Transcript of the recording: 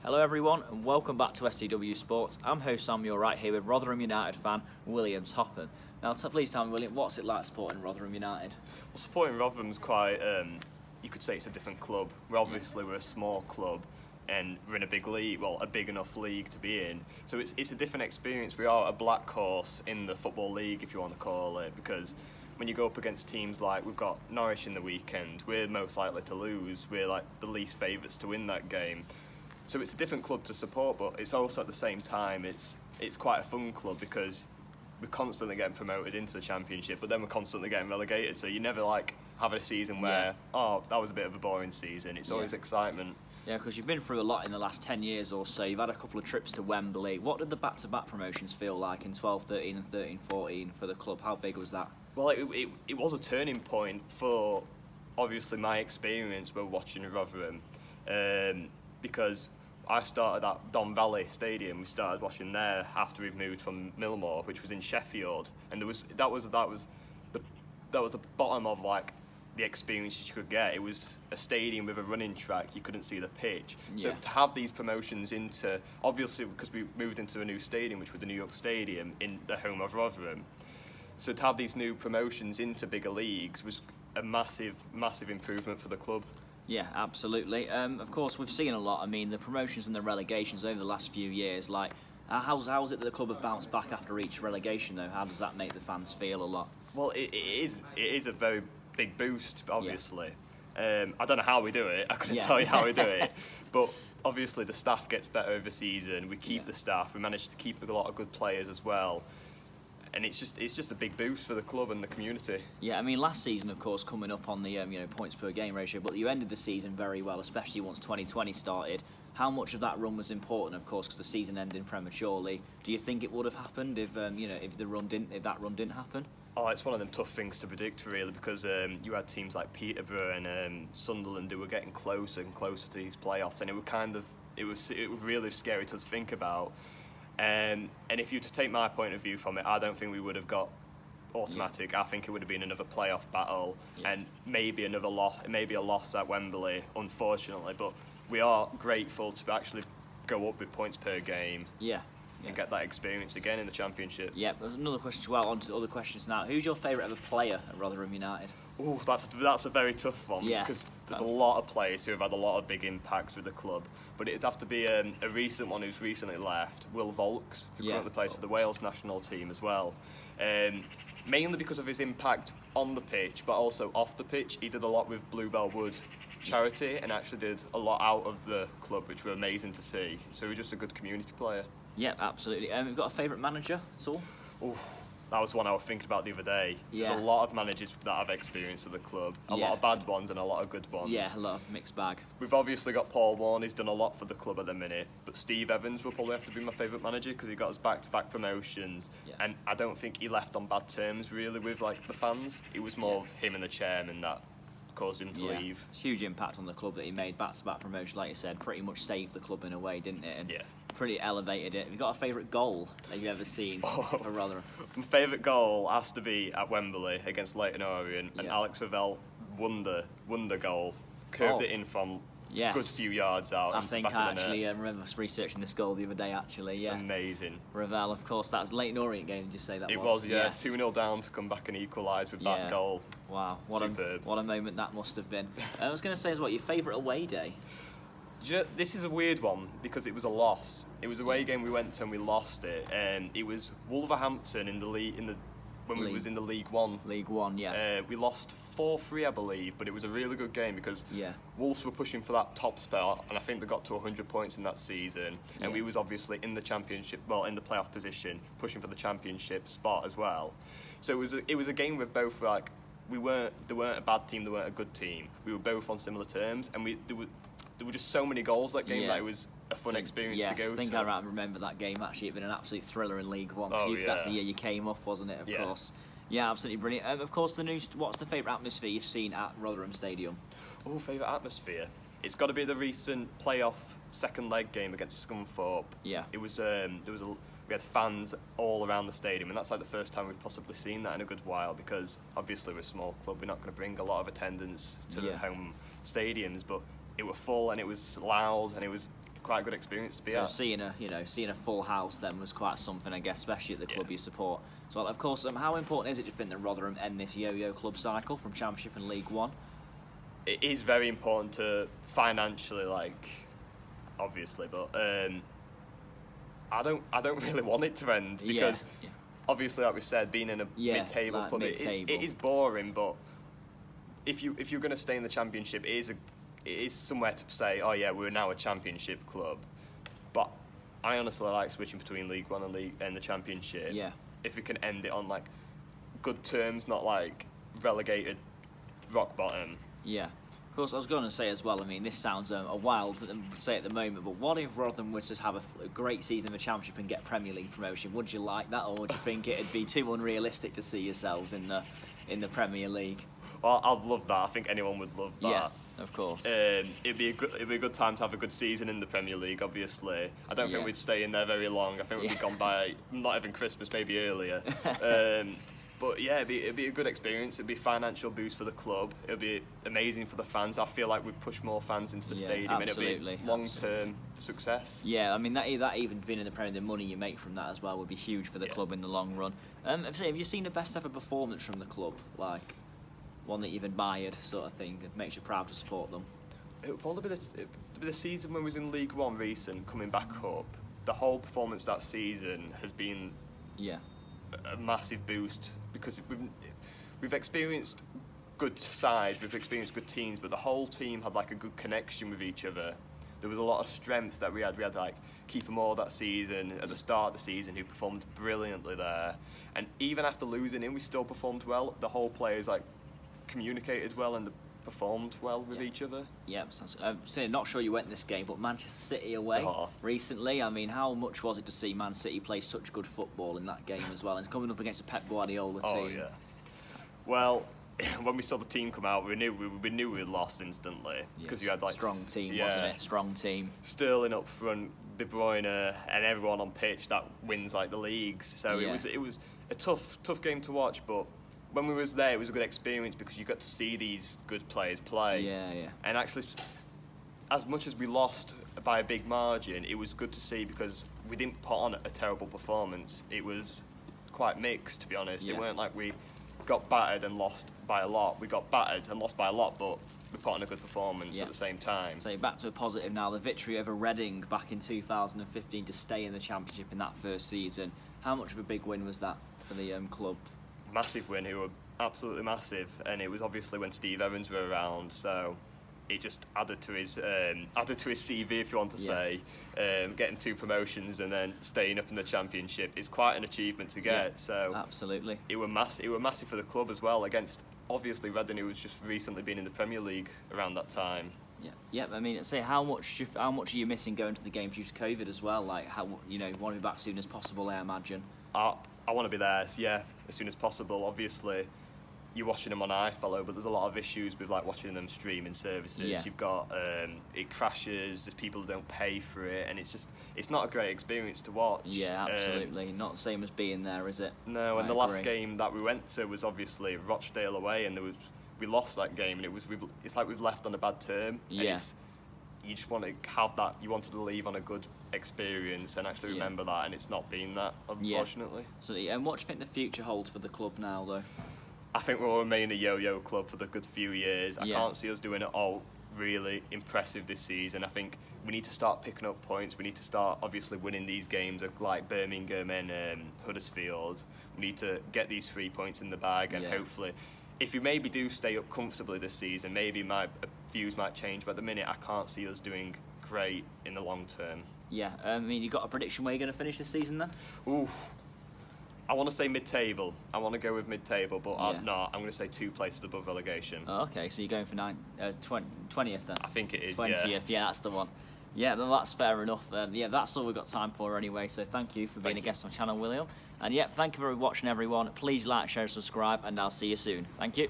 Hello everyone and welcome back to STW Sports. I'm host Samuel right here with Rotherham United fan William Topham. Now please tell me, William, what's it like supporting Rotherham United? Well, supporting Rotherham's quite, you could say it's a different club. We're a small club and we're in a big league, well, a big enough league to be in. So it's a different experience. We are a black horse in the Football League, if you want to call it, because when you go up against teams like we've got Norwich in the weekend, we're most likely to lose. We're like the least favourites to win that game. So it's a different club to support, but it's also at the same time it's quite a fun club because we're constantly getting promoted into the Championship, but then we're constantly getting relegated. So you never like have a season where oh, that was a bit of a boring season. It's always excitement. Yeah, because you've been through a lot in the last 10 years or so. You've had a couple of trips to Wembley. What did the back-to-back promotions feel like in 12-13 and 13-14 for the club? How big was that? Well, it was a turning point for obviously my experience when watching Rotherham. Because I started at Don Valley Stadium. We started watching there after we moved from Millmore, which was in Sheffield, and that was the bottom of like the experiences you could get. It was a stadium with a running track. You couldn't see the pitch. Yeah. So to have these promotions into, obviously because we moved into a new stadium, which was the New York Stadium in the home of Rotherham. So to have these new promotions into bigger leagues was a massive improvement for the club. Yeah, absolutely. Of course, we've seen a lot. I mean, the promotions and the relegations over the last few years. Like, how's it that the club have bounced back after each relegation, though? How does that make the fans feel a lot? Well, it is a very big boost, obviously. Yeah. I don't know how we do it. I couldn't tell you how we do it. But obviously, the staff gets better over the season. We keep the staff. We manage to keep a lot of good players as well. And it's just a big boost for the club and the community. Yeah, I mean, last season, of course, coming up on the points per game ratio, but you ended the season very well, especially once 2020 started. How much of that run was important, of course, because the season ended prematurely? Do you think it would have happened if if that run didn't happen? Oh, it's one of them tough things to predict, really, because you had teams like Peterborough and Sunderland who were getting closer and closer to these playoffs, and it was really scary to think about. And if you were to take my point of view from it, I don't think we would have got automatic. Yeah. I think it would have been another playoff battle and maybe another loss, maybe a loss at Wembley, unfortunately. But we are grateful to actually go up with points per game. And get that experience again in the Championship. Yeah, there's another question. Well, on to other questions now. Who's your favourite ever player at Rotherham United? Oh, that's a very tough one. Yeah, because there's a lot of players who have had a lot of big impacts with the club. But it'd have to be a recent one who's recently left, Will Volks, who currently plays for the Wales national team as well. Mainly because of his impact on the pitch, but also off the pitch. He did a lot with Bluebell Wood charity and actually did a lot out of the club, which were amazing to see. So he was just a good community player. Yeah, absolutely. We've got a favourite manager, Saul? Oh, that was one I was thinking about the other day. Yeah. There's a lot of managers that I've experienced at the club. A lot of bad ones and a lot of good ones. Yeah, a lot of mixed bag. We've obviously got Paul Warne, he's done a lot for the club at the minute, but Steve Evans will probably have to be my favourite manager because he got us back-to-back promotions. Yeah. And I don't think he left on bad terms really with like the fans. It was more of him and the chairman that caused him to leave. Huge impact on the club that he made, back-to-back promotion, like you said, pretty much saved the club in a way, didn't it? And pretty elevated it. Have you got a favourite goal that you've ever seen for Rotherham? My favourite goal has to be at Wembley against Leyton Orient, and Alex Ravel wonder goal, curved it in from a good few yards out. I think I actually remember researching this goal the other day, actually. It's amazing. Ravel, of course, that's Leyton Orient game, did you say that was? It was, yeah. 2-0 down to come back and equalise with that goal. Wow, what a moment that must have been. I was going to say as well, your favourite away day? You know, this is a weird one because it was a loss. It was a away game we went to and we lost it. It was Wolverhampton in the league when we was in the League One. League One, yeah. We lost 4-3, I believe, but it was a really good game because Wolves were pushing for that top spot, and I think they got to 100 points in that season. And we was obviously in the Championship, well, in the playoff position, pushing for the Championship spot as well. So it was a game where both like they weren't a bad team, they weren't a good team. We were both on similar terms, and there were just so many goals that game that it was a fun experience to go to. I think I remember that game actually. It'd been an absolute thriller in League One. That's the year you came up, wasn't it? Of course. Yeah, absolutely brilliant. Of course, what's the favourite atmosphere you've seen at Rotherham Stadium? Oh, favourite atmosphere? It's got to be the recent playoff second leg game against Scunthorpe. Yeah. It was we had fans all around the stadium, and that's like the first time we've possibly seen that in a good while because obviously we're a small club. We're not going to bring a lot of attendance to the home stadiums, but it was full and it was loud and it was quite a good experience to be so at. seeing a full house then was quite something, I guess, especially at the club you support. So, of course, how important is it, do you think, that Rotherham end this yo-yo club cycle from Championship and League One? It is very important to financially, like, obviously, but I don't really want it to end because obviously, like we said, being in a mid-table club, it is boring. But if you're going to stay in the Championship, it is somewhere to say, oh yeah, we're now a Championship club. But I honestly like switching between League One and the Championship. Yeah. If we can end it on like good terms, not like relegated rock bottom. Yeah. Of course, I was going to say as well, I mean, this sounds a wild to say at the moment, but what if Rotherham were to have a great season in the Championship and get Premier League promotion? Would you like that, or would you think it'd be too unrealistic to see yourselves in the Premier League? Well, I'd love that. I think anyone would love that. Yeah, of course. It'd be a good time to have a good season in the Premier League. Obviously, I don't think we'd stay in there very long. I think we'd be gone by not even Christmas, maybe earlier. But yeah, it'd be a good experience. It'd be a financial boost for the club. It'd be amazing for the fans. I feel like we'd push more fans into the stadium, absolutely, and it'd be long-term success. Yeah, I mean that even being in the Premier, the money you make from that as well would be huge for the club in the long run. Have you seen the best ever performance from the club, like one that you've admired, sort of thing, that makes you proud to support them? It would probably be the season when we was in League One recent, coming back up. The whole performance that season has been a massive boost because we've experienced good sides, we've experienced good teams, but the whole team had like a good connection with each other. There was a lot of strengths that we had. We had like Kiefer Moore that season, at the start of the season, who performed brilliantly there. And even after losing him, we still performed well. The whole players like communicated well and performed well with each other. Yeah, I'm not sure you went this game, but Manchester City away recently. I mean, how much was it to see Man City play such good football in that game as well, and coming up against a Pep Guardiola team? Oh yeah. Well, when we saw the team come out, we knew we'd lost instantly because you had like strong team, wasn't it? Strong team. Sterling up front, De Bruyne, and everyone on pitch that wins like the leagues. So it was a tough game to watch, but when we was there, it was a good experience because you got to see these good players play. Yeah. And actually, as much as we lost by a big margin, it was good to see because we didn't put on a terrible performance. It was quite mixed, to be honest. It weren't like we got battered and lost by a lot. We got battered and lost by a lot, but we put on a good performance at the same time. So back to a positive now. The victory over Reading back in 2015 to stay in the Championship in that first season. How much of a big win was that for the club? Massive win, who were absolutely massive, and it was obviously when Steve Evans were around, so it just added to his CV, if you want to say. Getting 2 promotions and then staying up in the Championship is quite an achievement to get. So absolutely, it were massive for the club as well, against obviously Reading, who was just recently been in the Premier League around that time. Yeah. I mean, say how much are you missing going to the games due to COVID as well? Like how want to be back as soon as possible, I imagine. I want to be there, as soon as possible. Obviously, you're watching them on iFollow, but there's a lot of issues with like watching them streaming services. You've got it crashes, there's people who don't pay for it, and it's not a great experience to watch. Yeah, absolutely. Not the same as being there, is it? No, and the last game that we went to was obviously Rochdale away, and we lost that game, and it's like we've left on a bad term. Yeah. You just want to have that. You wanted to leave on a good experience and actually remember that, and it's not been that, unfortunately. So, and what do you think the future holds for the club now, though? I think we'll remain a yo-yo club for the good few years. I can't see us doing it all really impressive this season. I think we need to start picking up points. We need to start obviously winning these games like Birmingham and Huddersfield. We need to get these 3 points in the bag, and hopefully, if we maybe do stay up comfortably this season, maybe my views might change, but at the minute I can't see us doing great in the long term. Yeah, I mean, you got a prediction where you're going to finish this season then? Ooh, I want to say mid-table. I want to go with mid-table, but I'm going to say 2 places above relegation. Oh, okay, so you're going for 20th then? I think it is, 20th, yeah, that's the one. Yeah, that's fair enough. That's all we've got time for anyway, so thank you for being a guest on the channel, William. And thank you for watching, everyone. Please like, share, subscribe, and I'll see you soon. Thank you.